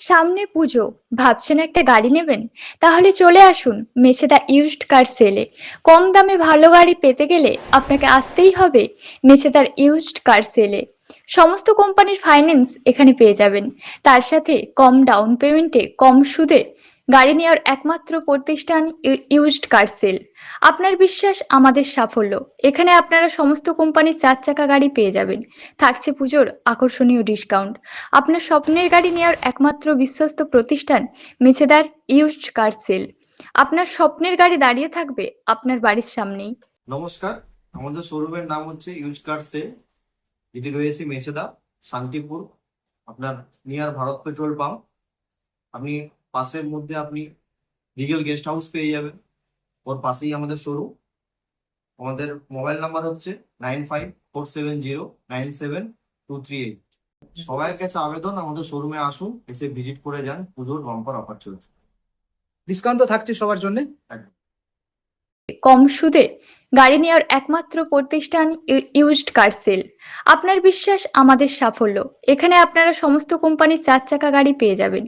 সামনে পুজো, ভাবছেন একটা গাড়ি নেবেন? তাহলে চলে আসুন মেছেদা ইউজড কার সেলে। কম দামে ভালো গাড়ি পেতে গেলে আপনাকে আসতেই হবে মেছেদার ইউজড কার সেলে। সমস্ত কোম্পানির ফাইন্যান্স এখানে পেয়ে যাবেন। তার সাথে কম ডাউন পেমেন্টে কম সুদে গাড়ি নেওয়ার একমাত্র প্রতিষ্ঠান ইউজড কার সেল। আপনার বিশ্বাস আমাদের সাফল্য। এখানে আপনারা সমস্ত কোম্পানির ৪ চাকা গাড়ি পেয়ে যাবেন। থাকছে পুজোর আকর্ষণীয় ডিসকাউন্ট। আপনার স্বপ্নের গাড়ি নেওয়ার একমাত্র বিশ্বস্ত প্রতিষ্ঠান মেছেদার ইউজড কার সেল। আপনার স্বপ্নের গাড়ি দাঁড়িয়ে থাকবে আপনার বাড়ির সামনেই। নমস্কার, আমাদের শোরুমের নাম হচ্ছে ইউজ কার সেল, যেটি রয়েছে মেছেদা, শান্তিপুর, আপনার নিয়ার ভারত পেট্রোল পাম্প। আপনি পাশের মধ্যে আপনি রিগেল গেস্ট হাউস পেয়ে যাবেন, ওর পাশেই আমাদের শোরুম। আমাদের মোবাইল নাম্বার হচ্ছে 9547097238। সবাইয়ের কাছে আবেদন, আমাদের শোরুমে আসুন, এসে ভিজিট করে যান। পুজোর বাম্পার অফার চলছে, ডিসকাউন্ট তো থাকছে সবার জন্য। কম সুদে গাড়ি নেওয়ার একমাত্র প্রতিষ্ঠান ইউজড কার সেল। আপনার বিশ্বাস আমাদের সাফল্য। এখানে আপনারা সমস্ত কোম্পানির ৪ চাকা গাড়ি পেয়ে যাবেন।